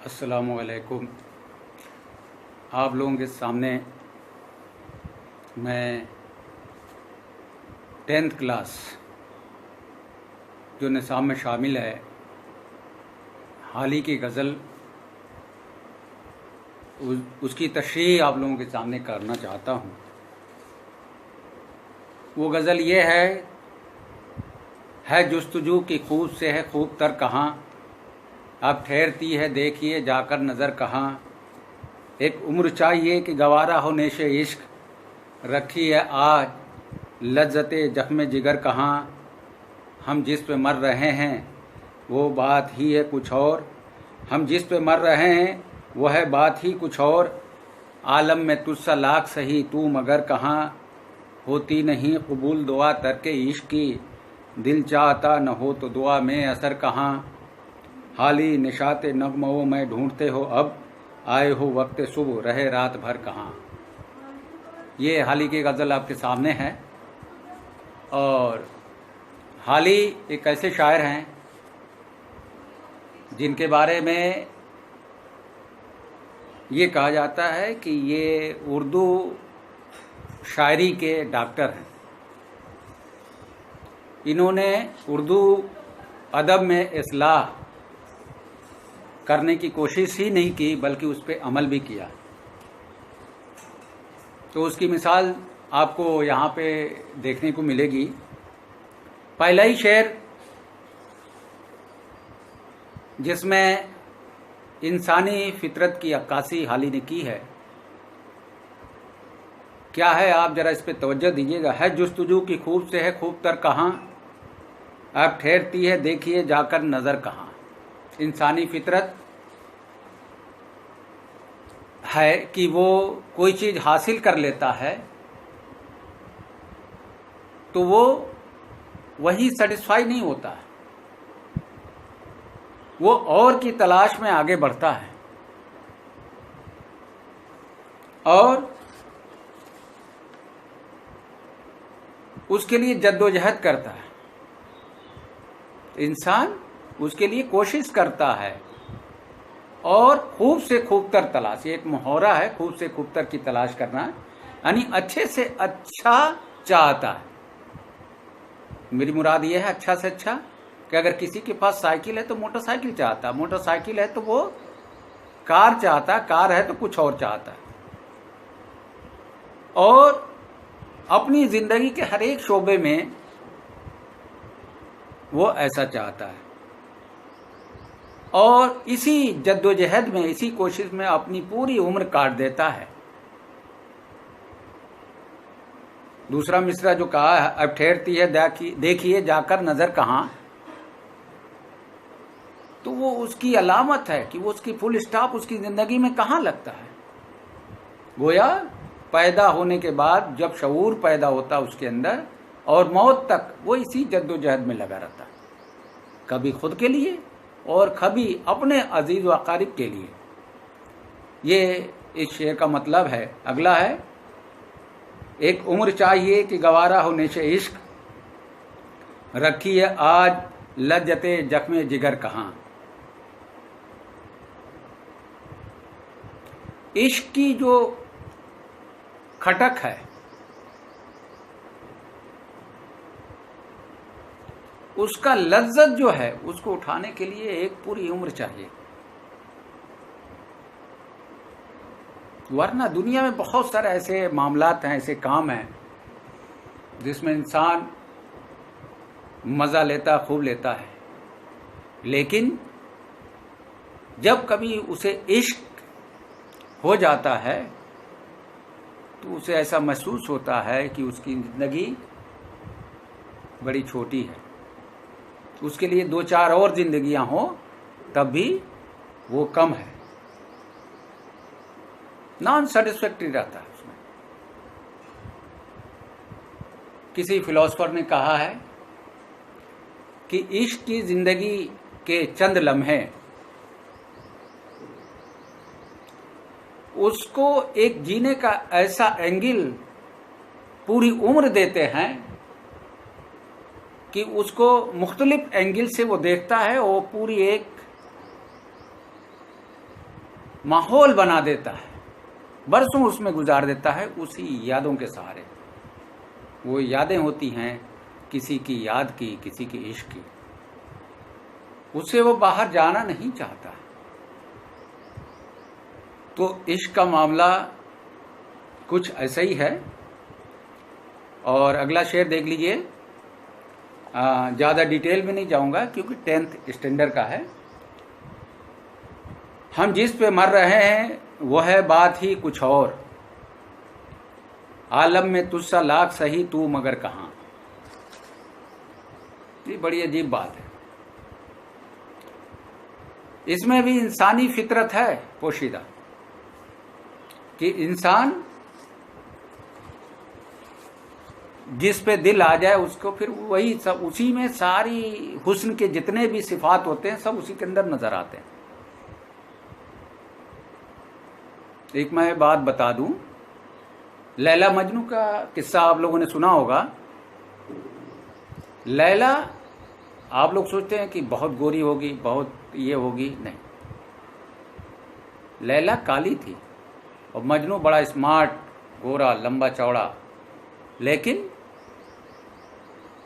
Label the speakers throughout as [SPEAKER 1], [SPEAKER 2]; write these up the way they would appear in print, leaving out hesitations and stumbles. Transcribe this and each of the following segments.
[SPEAKER 1] अस्सलामुअलैकुम। आप लोगों के सामने मैं 10th क्लास जो निसाब में शामिल है हाल ही की गज़ल उसकी तशरीह आप लोगों के सामने करना चाहता हूँ। वो गज़ल ये है जुस्तजू की खूब से है खूब तर कहाँ, अब ठहरती है देखिए जाकर नज़र कहाँ। एक उम्र चाहिए कि गवारा हो नेशे इश्क, रखी है आज लज्जते जख्म जिगर कहाँ। हम जिस पे मर रहे हैं वो बात ही है कुछ और, हम जिस पे मर रहे हैं वो है बात ही कुछ और। आलम में तुझसा लाख सही तू मगर कहाँ, होती नहीं कबूल दुआ तरके इश्क की, दिल चाहता न हो तो दुआ में असर कहाँ। हाली निशाते नगमों में ढूंढते हो अब, आए हो वक्त सुबह रहे रात भर कहाँ। ये हाली की गज़ल आपके सामने है। और हाली एक ऐसे शायर हैं जिनके बारे में ये कहा जाता है कि ये उर्दू शायरी के डॉक्टर हैं। इन्होंने उर्दू अदब में इस्लाह करने की कोशिश ही नहीं की बल्कि उस पर अमल भी किया। तो उसकी मिसाल आपको यहाँ पे देखने को मिलेगी। पहला ही शेर जिसमें इंसानी फितरत की अक्कासी हाली ने की है, क्या है आप जरा इस पे तवज्जो दीजिएगा। है जुस्तजू की खूब से है खूब तर कहाँ, अब ठहरती है देखिए जाकर नज़र कहाँ। इंसानी फितरत है कि वो कोई चीज़ हासिल कर लेता है तो वो वही सेटिस्फाई नहीं होता है, वो और की तलाश में आगे बढ़ता है और उसके लिए जद्दोजहद करता है। इंसान उसके लिए कोशिश करता है और खूब से खूबतर तलाश, ये एक मुहावरा है, खूब से खूबतर की तलाश करना, यानी अच्छे से अच्छा चाहता है। मेरी मुराद ये है अच्छा से अच्छा कि अगर किसी के पास साइकिल है तो मोटरसाइकिल चाहता है, मोटरसाइकिल है तो वो कार चाहता है, कार है तो कुछ और चाहता है। और अपनी जिंदगी के हर एक शोबे में वो ऐसा चाहता है और इसी जद्दोजहद में, इसी कोशिश में अपनी पूरी उम्र काट देता है। दूसरा मिसरा जो कहा है, अब ठहरती है देखिए जाकर नजर कहाँ, तो वो उसकी अलामत है कि वो उसकी फुल स्टॉप उसकी जिंदगी में कहाँ लगता है। गोया पैदा होने के बाद जब शऊर पैदा होता उसके अंदर और मौत तक वो इसी जद्दोजहद में लगा रहता, कभी खुद के लिए और कभी अपने अजीज व अकारिब के लिए। ये इस शेर का मतलब है। अगला है, एक उम्र चाहिए कि गवारा हो नेशे इश्क, रखी है आज लज्जते जख्मे जिगर कहाँ। इश्क की जो खटक है उसका लज्जत जो है उसको उठाने के लिए एक पूरी उम्र चाहिए, वरना दुनिया में बहुत सारे ऐसे मामलात हैं, ऐसे काम हैं जिसमें इंसान मजा लेता, खूब लेता है, लेकिन जब कभी उसे इश्क हो जाता है तो उसे ऐसा महसूस होता है कि उसकी जिंदगी बड़ी छोटी है, उसके लिए 2-4 और जिंदगियां हो तब भी वो कम है, नॉन सेटिस्फैक्ट्री रहता है उसमें। किसी फिलोसफर ने कहा है कि इश्क की जिंदगी के चंद लम्हे उसको एक जीने का ऐसा एंगल पूरी उम्र देते हैं कि उसको मुख्तलिफ एंगल से वो देखता है और पूरी एक माहौल बना देता है, बरसों उसमें गुजार देता है उसी यादों के सहारे। वो यादें होती हैं किसी की याद की, किसी की इश्क की, उससे वो बाहर जाना नहीं चाहता। तो इश्क का मामला कुछ ऐसा ही है। और अगला शेर देख लीजिए। ज़्यादा डिटेल में नहीं जाऊंगा क्योंकि 10th स्टैंडर्ड का है। हम जिस पे मर रहे हैं वो है बात ही कुछ और, आलम में तुझसा लाख सही तू मगर कहाँ। ये बड़ी अजीब बात है। इसमें भी इंसानी फितरत है पोशीदा कि इंसान जिस पे दिल आ जाए उसको फिर वही सब, उसी में सारी हुस्न के जितने भी सिफात होते हैं सब उसी के अंदर नजर आते हैं। एक मैं बात बता दूं, लैला मजनू का किस्सा आप लोगों ने सुना होगा। लैला, आप लोग सोचते हैं कि बहुत गोरी होगी, बहुत ये होगी, नहीं, लैला काली थी और मजनू बड़ा स्मार्ट, गोरा, लंबा चौड़ा। लेकिन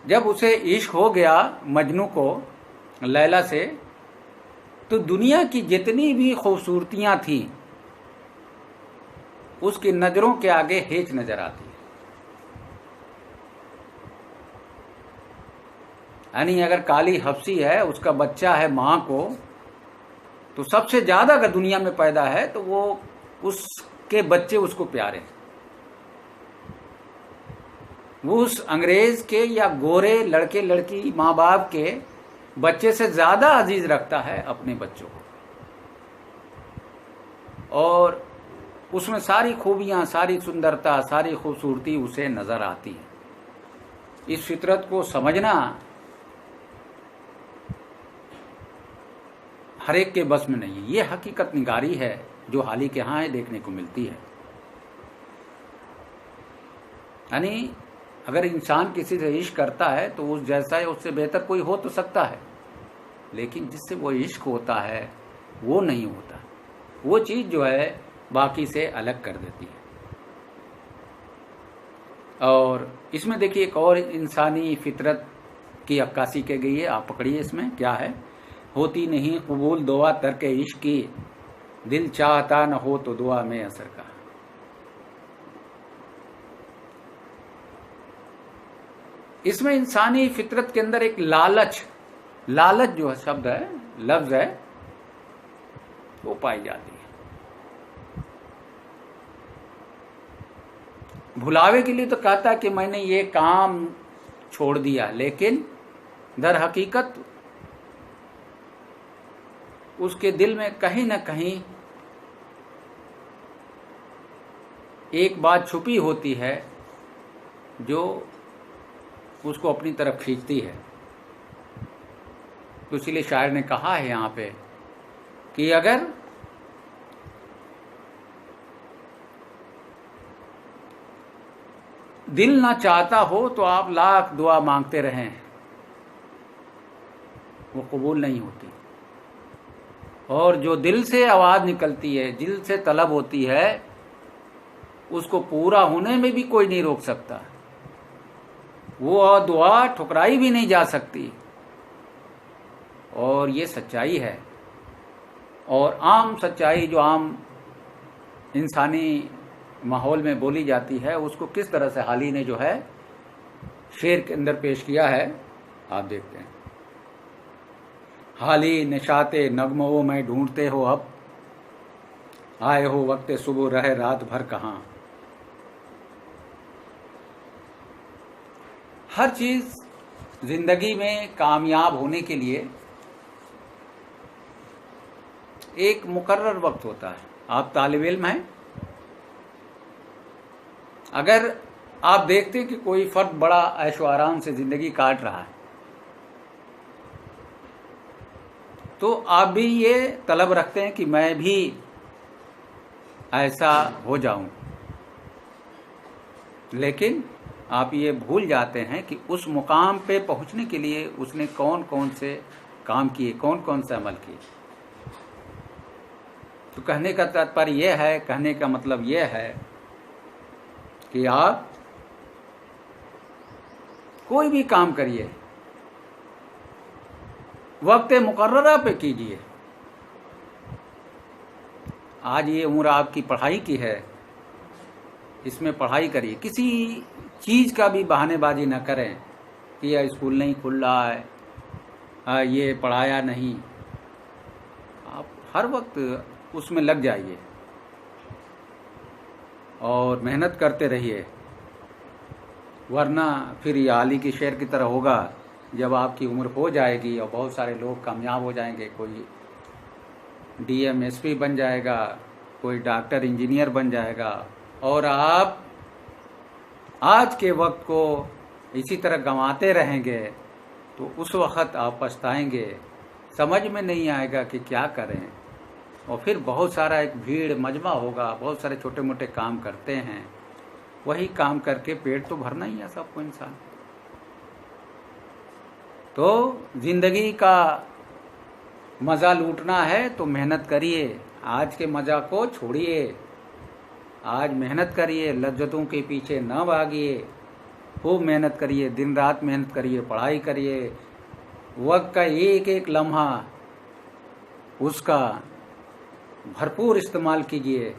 [SPEAKER 1] जब उसे इश्क हो गया मजनू को लैला से, तो दुनिया की जितनी भी खूबसूरतियां थी उसकी नजरों के आगे हेच नजर आती है। यानी अगर काली हफ्सी है, उसका बच्चा है मां को, तो सबसे ज्यादा अगर दुनिया में पैदा है तो वो उसके बच्चे उसको प्यारे हैं। वो उस अंग्रेज के या गोरे लड़के लड़की माँ बाप के बच्चे से ज्यादा अजीज रखता है अपने बच्चों को। और उसमें सारी खूबियां, सारी सुंदरता, सारी खूबसूरती उसे नजर आती है। इस फितरत को समझना हर एक के बस में नहीं है। ये हकीकत निगारी है जो हाल ही के यहाँ देखने को मिलती है। यानी अगर इंसान किसी से इश्क करता है तो उस जैसा या उससे बेहतर कोई हो तो सकता है, लेकिन जिससे वो इश्क होता है वो नहीं होता। वो चीज जो है बाकी से अलग कर देती है। और इसमें देखिए एक और इंसानी फितरत की अक्कासी की गई है। आप पकड़िए, इसमें क्या है। होती नहीं कबूल दुआ तर्क इश्क की, दिल चाहता न हो तो दुआ में असर का। इसमें इंसानी फितरत के अंदर एक लालच जो है शब्द है, लफ्ज है, वो पाई जाती है। भुलावे के लिए तो कहता है कि मैंने ये काम छोड़ दिया, लेकिन दर हकीकत उसके दिल में कहीं ना कहीं एक बात छुपी होती है जो उसको अपनी तरफ खींचती है। तो इसीलिए शायर ने कहा है यहाँ पे कि अगर दिल ना चाहता हो तो आप लाख दुआ मांगते रहें, वो कबूल नहीं होती। और जो दिल से आवाज निकलती है, दिल से तलब होती है, उसको पूरा होने में भी कोई नहीं रोक सकता। वो दुआ ठुकराई भी नहीं जा सकती। और ये सच्चाई है। और आम सच्चाई जो आम इंसानी माहौल में बोली जाती है, उसको किस तरह से हाली ने जो है शेर के अंदर पेश किया है, आप देखते हैं। हाली निशाते नगमों में ढूंढते हो अब, आए हो वक्त सुबह रहे रात भर कहाँ। हर चीज जिंदगी में कामयाब होने के लिए एक मुकर्रर वक्त होता है। आप तालिब इल्म हैं, अगर आप देखते हैं कि कोई फर्द बड़ा ऐशो आराम से जिंदगी काट रहा है, तो आप भी ये तलब रखते हैं कि मैं भी ऐसा हो जाऊं। लेकिन आप ये भूल जाते हैं कि उस मुकाम पे पहुंचने के लिए उसने कौन कौन से काम किए, कौन कौन से अमल किए। तो कहने का तात्पर्य यह है, कहने का मतलब यह है कि आप कोई भी काम करिए, वक्त मुकर्ररा पे कीजिए। आज ये उम्र आपकी पढ़ाई की है, इसमें पढ़ाई करिए। किसी चीज का भी बहानेबाजी न करें कि यह स्कूल नहीं खुल रहा है, ये पढ़ाया नहीं। आप हर वक्त उसमें लग जाइए और मेहनत करते रहिए, वरना फिर ये आली की शेर की तरह होगा। जब आपकी उम्र हो जाएगी और बहुत सारे लोग कामयाब हो जाएंगे, कोई डीएम एसपी बन जाएगा, कोई डॉक्टर इंजीनियर बन जाएगा, और आप आज के वक्त को इसी तरह गंवाते रहेंगे, तो उस वक्त आप पछताएंगे, समझ में नहीं आएगा कि क्या करें। और फिर बहुत सारा एक भीड़ मजमा होगा, बहुत सारे छोटे मोटे काम करते हैं, वही काम करके पेट तो भरना ही है सबको इंसान। तो जिंदगी का मजा लूटना है तो मेहनत करिए, आज के मजा को छोड़िए। आज मेहनत करिए, लज्जतों के पीछे न भागिए, खूब मेहनत करिए, दिन रात मेहनत करिए, पढ़ाई करिए। वक्त का एक एक लम्हा उसका भरपूर इस्तेमाल कीजिए,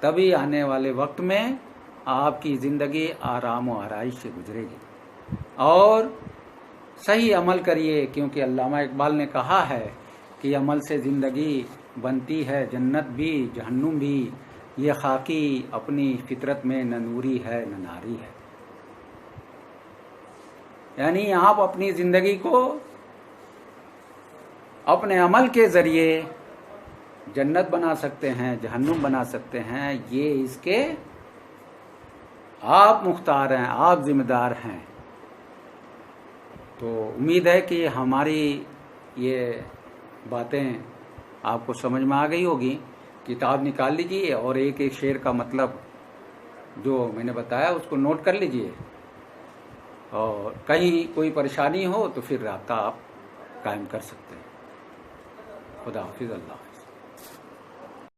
[SPEAKER 1] तभी आने वाले वक्त में आपकी जिंदगी आराम और आराइश से गुजरेगी। और सही अमल करिए, क्योंकि अल्लामा इकबाल ने कहा है कि अमल से जिंदगी बनती है जन्नत भी जहन्नुम भी, ये खाकी अपनी फितरत में न नूरी है न नारी है। यानी आप अपनी जिंदगी को अपने अमल के जरिए जन्नत बना सकते हैं, जहन्नुम बना सकते हैं। ये इसके आप मुख्तार हैं, आप जिम्मेदार हैं। तो उम्मीद है कि हमारी ये बातें आपको समझ में आ गई होगी। किताब निकाल लीजिए और एक एक शेर का मतलब जो मैंने बताया उसको नोट कर लीजिए, और कहीं कोई परेशानी हो तो फिर राब्ता आप कायम कर सकते हैं। खुदा हाफिज़। अल्लाह।